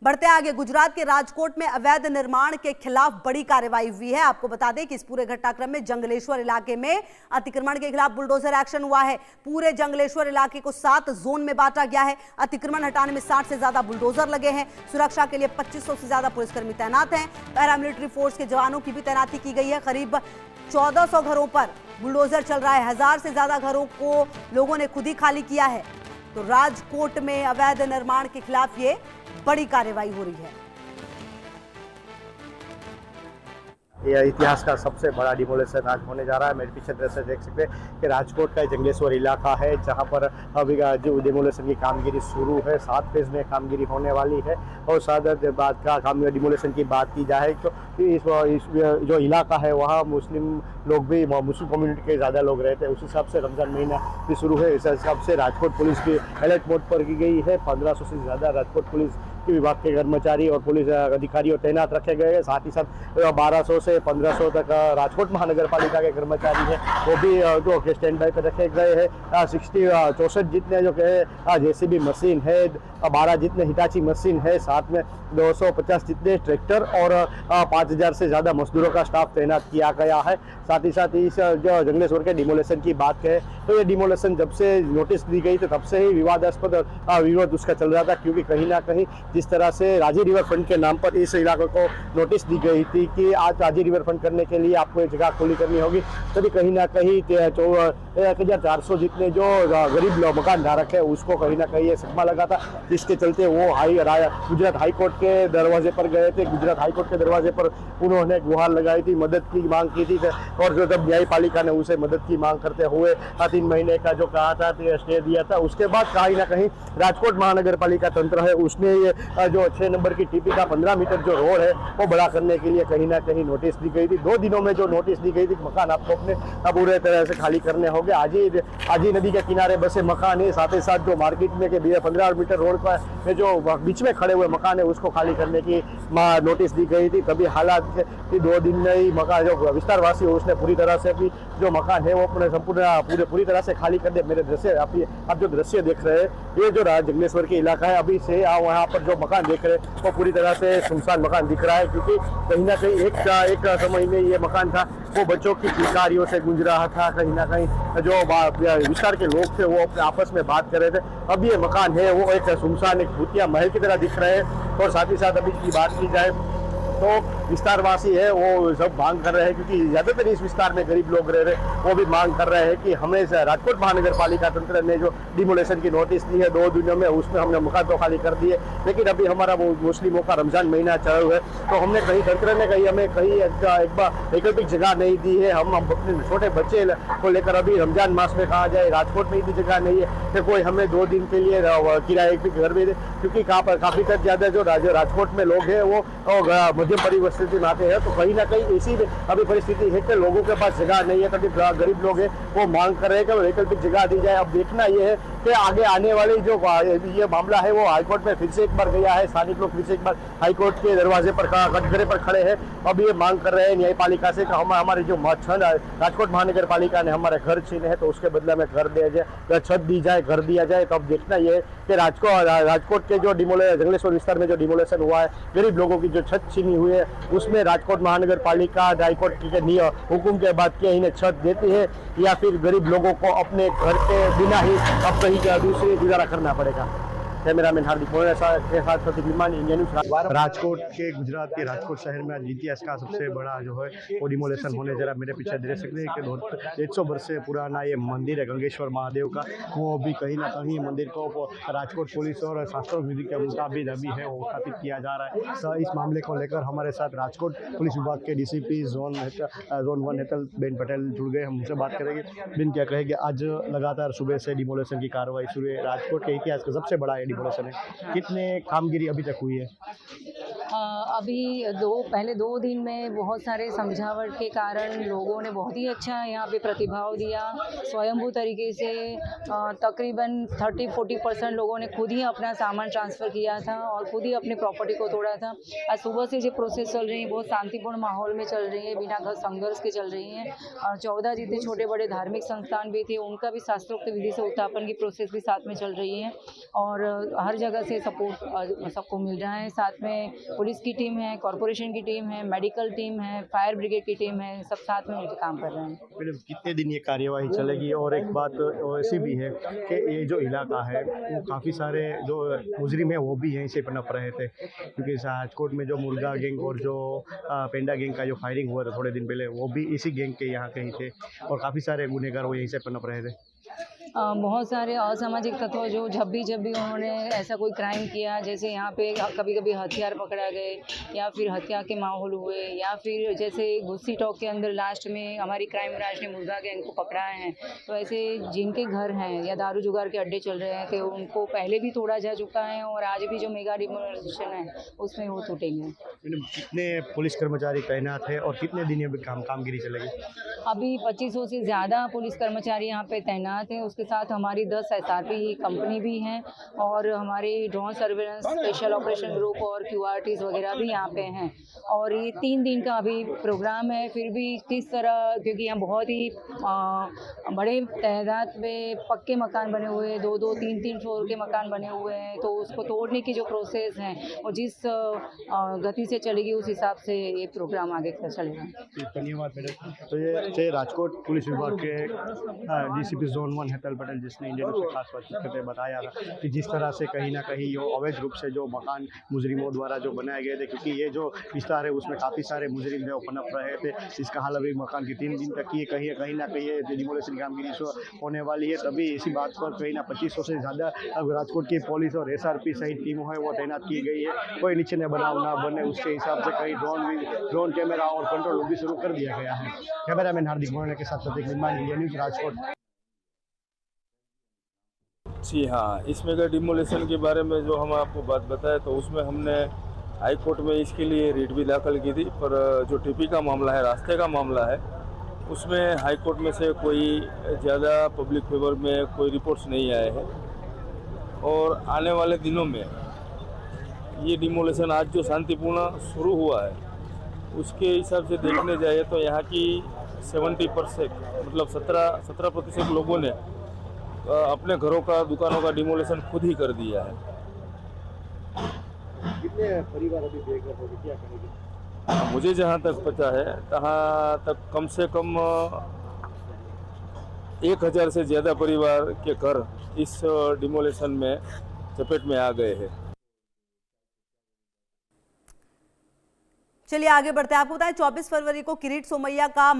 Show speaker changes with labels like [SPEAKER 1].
[SPEAKER 1] बढ़ते आगे, गुजरात के राजकोट में अवैध निर्माण के खिलाफ बड़ी कार्रवाई हुई है। आपको बता दें कि इस पूरे घटनाक्रम में जंगलेश्वर इलाके में अतिक्रमण के खिलाफ बुलडोजर एक्शन हुआ है। पूरे जंगलेश्वर इलाके को 7 जोन में बांटा गया है। अतिक्रमण हटाने में 60 से ज्यादा बुलडोजर लगे हैं। सुरक्षा के लिए 2500 से ज्यादा पुलिसकर्मी तैनात हैं। पैरामिलिट्री फोर्स के जवानों की भी तैनाती की गई है। करीब 1400 घरों पर बुलडोजर चल रहा है। 1000 से ज्यादा घरों को लोगों ने खुद ही खाली किया है। तो राजकोट में अवैध निर्माण के खिलाफ ये बड़ी कार्रवाई हो रही है।
[SPEAKER 2] ये इतिहास का सबसे बड़ा डिमोलेशन आज होने जा रहा है। मेरे पीछे दृश्य देख सकते हैं कि राजकोट का जंगलेश्वर इलाका है, जहां पर अभी जो डिमोलेशन की कामगिरी शुरू है। 7 फेज में कामगिरी होने वाली है। और 7 बाद का काम डिमोलेशन की बात की जाए तो इस जो इलाका है वहाँ मुस्लिम लोग भी, मुस्लिम कम्युनिटी के ज़्यादा लोग रहते हैं। उस हिसाब से रमज़ान महीना भी शुरू है। इस हिसाब से राजकोट पुलिस की अलर्ट मोड पर की गई है। 1500 से ज़्यादा राजकोट पुलिस के विभाग के कर्मचारी और पुलिस अधिकारियों तैनात रखे गए हैं। साथ ही साथ 1200 से 1500 तक राजकोट महानगर पालिका के कर्मचारी हैं, वो भी जो स्टैंड बाई पर रखे गए हैं। 64 जितने जो जेसीबी मशीन है, 12 जितने हिटाची मशीन है, साथ में 250 जितने ट्रैक्टर और 5000 से ज़्यादा मजदूरों का स्टाफ तैनात किया गया है। साथ ही साथ इस जो जंगलेश्वर के डिमोलेशन की बात करें तो ये डिमोलेशन जब से नोटिस दी गई तो तब से ही विवादास्पद विरोध उसका चल रहा था, क्योंकि कहीं ना कहीं जिस तरह से राजी रिवर फ्रंट के नाम पर इस इलाके को नोटिस दी गई थी कि आज राजी रिवर फ्रंट करने के लिए आपको एक जगह खुली करनी होगी, तभी कहीं ना कहीं 1400 जितने जो गरीब मकान धारक है उसको कहीं ना कहीं ये सदमा लगा था, जिसके चलते वो गुजरात हाईकोर्ट के दरवाजे पर गए थे। गुजरात हाईकोर्ट के दरवाजे पर उन्होंने गुहार लगाई थी, मदद की मांग की थी। और जो जब न्यायपालिका ने उसे मदद की मांग करते हुए 3 महीने का जो कहा था स्टे दिया था, उसके बाद कहीं ना कहीं राजकोट महानगर पालिका तंत्र है उसने ये जो 6 नंबर की टीपी का 15 मीटर जो रोड है वो बड़ा करने के लिए कहीं ना कहीं नोटिस दी गई थी। 2 दिनों में जो नोटिस दी गई थी, मकान आपको अपने पूरे तरह से खाली करने होंगे। आजी नदी के किनारे बसे मकान है, साथ ही साथ जो मार्केट में के 15 मीटर रोड पर जो बीच में खड़े हुए मकान है उसको खाली करने की नोटिस दी गई थी। तभी हालात कि 2 दिन में ही मकान जो विस्तारवासी है उसने पूरी तरह से अभी जो मकान है वो अपने संपूर्ण पूरी तरह से खाली कर दिया। मेरे दृश्य आप जो दृश्य देख रहे हैं, ये जो जंगलेश्वर के इलाका है, अभी से वहाँ पर जो मकान देख रहे हैं वो पूरी तरह से सुनसान मकान दिख रहा है, क्योंकि कहीं ना कहीं एक समय में ये मकान था वो बच्चों की किलकारियों से गूंज रहा था। कहीं ना कहीं जो विस्तार के लोग थे वो अपने आपस में बात कर रहे थे। अब ये मकान है वो एक सुनसान, एक भूतिया महल की तरह दिख रहे हैं। और साथ ही साथ अभी की बात की जाए तो विस्तारवासी है वो सब मांग कर रहे हैं, क्योंकि ज़्यादातर इस विस्तार में गरीब लोग रह रहे हैं, वो भी मांग कर रहे हैं कि हमें राजकोट महानगर पालिका तंत्र ने जो डिमोलेशन की नोटिस दी है 2 दिनों में, उसमें हमने मकान तो खाली कर दिए, लेकिन अभी हमारा वो मुस्लिमों का रमजान महीना चल रहा है, तो हमने कहीं तंत्र ने कहीं हमें कहीं एक बार वैकल्पिक जगह नहीं दी है। हम अपने छोटे बच्चे को लेकर अभी रमजान मास में कहा जाए राजकोट में इतनी जगह नहीं है कि कोई हमें 2 दिन के लिए किराए भी घर में दे, क्योंकि काफ़ी तक ज़्यादा जो राजकोट में लोग हैं वो मध्यम परिस्थिति में आते हैं। तो कहीं ना कहीं ऐसी अभी परिस्थिति है कि लोगों के पास जगह नहीं है, तभी गरीब लोग हैं वो मांग कर रहे हैं कि वैकल्पिक जगह दी जाए। अब देखना ये है कि आगे आने वाली जो ये मामला है वो हाईकोर्ट में फिर से एक बार गया है। स्थानिक लोग फिर से एक बार हाईकोर्ट के दरवाजे पर कटघरे पर खड़े हैं। अब ये मांग कर रहे हैं न्यायपालिका से कि हमारे जो राजकोट महानगर पालिका ने हमारे घर छीने हैं तो उसके बदले में घर दिया जाए, छत दी जाए, घर दिया जाए। तो अब देखना ये है कि राजकोट के जो जंगलेश्वर विस्तार में जो डिमोलेशन हुआ है, गरीब लोगों की जो छत छीनी हुई है, उसमें राजकोट महानगर पालिका हाईकोर्ट के हुक्म के बाद क्या इन्हें छत देती है, या फिर गरीब लोगों को अपने घर के बिना ही अब कहीं दूसरी गुजारा करना पड़ेगा। कैमरामैन हार्दिक के साथ प्रतीक विमान, इंडिया न्यूज़। राजकोट के गुजरात के राजकोट शहर में आज इतिहास का सबसे बड़ा जो है वो डिमोलेशन होने जरा मेरे पीछे देख सकते हैं कि 150 वर्ष से पुराना ये मंदिर है गंगेश्वर महादेव का, वो भी कहीं ना कहीं मंदिर को राजकोट पुलिस और शास्त्र विधि के मुताबिक अभी है वो स्थापित किया जा रहा है। तो इस मामले को लेकर हमारे साथ राजकोट पुलिस विभाग के DCP zone 1 Hetal Ben Patel जुड़ गए, हम उनसे बात करेंगे। बिन क्या कहेंगे, आज लगातार सुबह से डिमोलेशन की कार्रवाई शुरू है, राजकोट के इतिहास का सबसे बड़ा डिमोलेशन है, कितने कामगिरी अभी तक हुई है?
[SPEAKER 3] अभी पहले 2 दिन में बहुत सारे समझावट के कारण लोगों ने बहुत ही अच्छा यहाँ पे प्रतिभाव दिया। स्वयंभू तरीके से तकरीबन 30-40% लोगों ने खुद ही अपना सामान ट्रांसफ़र किया था और खुद ही अपनी प्रॉपर्टी को तोड़ा था। आज सुबह से जो प्रोसेस चल रही है बहुत शांतिपूर्ण माहौल में चल रही है, बिना संघर्ष के चल रही हैं। 14 जितने छोटे बड़े धार्मिक संस्थान भी थे उनका भी शास्त्रोक्त विधि से उत्थापन की प्रोसेस भी साथ में चल रही है और हर जगह से सपोर्ट सबको मिल रहा है। साथ में पुलिस की टीम है, कॉरपोरेशन की टीम है, मेडिकल टीम है, फायर ब्रिगेड की टीम है, सब साथ में मिलकर काम कर रहे हैं।
[SPEAKER 2] मैडम कितने दिन ये कार्यवाही चलेगी? और एक बात ऐसी भी है कि ये जो इलाका है वो काफ़ी सारे जो मुजरिम है वो भी यहीं से पनप रहे थे, क्योंकि राजकोट में जो मुर्गा गैंग और जो पेंडा गैंग का जो फायरिंग हुआ था थोड़े दिन पहले वो भी इसी गैंग के यहाँ कहीं थे और काफ़ी सारे गुनहगार वो यहीं से पनप रहे थे।
[SPEAKER 3] बहुत सारे असामाजिक तत्व जो जब भी उन्होंने ऐसा कोई क्राइम किया, जैसे यहाँ पे कभी कभी हथियार पकड़ा गए या फिर हत्या के माहौल हुए या फिर जैसे गुस्सी टॉक के अंदर लास्ट में हमारी क्राइम ब्रांच ने मुर्गा गैंग को पकड़ाए हैं। तो ऐसे जिनके घर हैं या दारू जुगार के अड्डे चल रहे हैं तो उनको पहले भी तोड़ा जा चुका है और आज भी जो मेगा डिमोलिशन है उसमें वो टूटेंगे।
[SPEAKER 2] मैडम कितने पुलिस कर्मचारी तैनात है और कितने दिन अभी कामगिरी चलेगी?
[SPEAKER 3] अभी 2500 से ज़्यादा पुलिस कर्मचारी यहाँ पे तैनात हैं। उसके साथ हमारी 10 SRP कंपनी भी हैं और हमारी drone surveillance special operation group और QRTs वगैरह भी यहाँ पे हैं। और ये 3 दिन का अभी प्रोग्राम है। फिर भी किस तरह, क्योंकि यहाँ बहुत ही बड़े तादाद में पक्के मकान बने हुए हैं, 2-2, 3-3 फ्लोर के मकान बने हुए हैं, तो उसको तोड़ने की जो प्रोसेस है और जिस गति से चलेगी उस हिसाब से ये प्रोग्राम आगे चलेगा।
[SPEAKER 2] धन्यवाद मैडम। तो ये थे राजकोट पुलिस विभाग के DCP Zone 1 हेतल पटेल, जिसने इंडियन न्यूज़ से खास बातचीत करते बताया था कि जिस तरह से कहीं ना कहीं ये अवैध रूप से जो मकान मुजरिमों द्वारा जो बनाए गए थे, क्योंकि ये जो विस्तार है उसमें काफ़ी सारे मुजरिम जो पनप रहे थे। इसका हाल अभी मकान की 3 दिन तक की कहीं ना कहीं ये डिमोलिशन कामगिरी होने वाली है। तभी इसी बात पर कहीं ना 2500 से ज़्यादा राजकोट की पुलिस और SRP सहित टीमों है वो तैनात की गई है। कोई नीचे न बनाव ना बने उसके हिसाब से कहीं ड्रोन कैमरा और कंट्रोल रूम भी शुरू कर दिया गया है। कैमरामैन हार्दिक मोहन के साथ प्रतीक निर्माण, इंडिया न्यूज़, राजकोट।
[SPEAKER 4] जी हाँ, इस मेगा डिमोलिशन के बारे में जो हम आपको बात बताए तो उसमें हमने हाई कोर्ट में इसके लिए रिट भी दाखिल की थी, पर जो TP का मामला है, रास्ते का मामला है, उसमें हाई कोर्ट में से कोई ज़्यादा पब्लिक फेवर में कोई रिपोर्ट्स नहीं आए हैं और आने वाले दिनों में ये डिमोलिशन आज जो शांतिपूर्ण शुरू हुआ है उसके हिसाब से देखने जाए तो यहाँ की 70% मतलब 17% लोगों ने अपने घरों का, दुकानों का डिमोलिशन खुद ही कर दिया है।
[SPEAKER 2] कितने परिवार अभी बेघर हो गए, क्या करेंगे?
[SPEAKER 4] मुझे जहाँ तक पता है तहाँ तक कम से कम 1000 से ज़्यादा परिवार के घर इस डिमोलिशन में चपेट में आ गए हैं।
[SPEAKER 1] चलिए आगे बढ़ते हैं। आपको बताएं 24 फरवरी को किरीट सोमैया का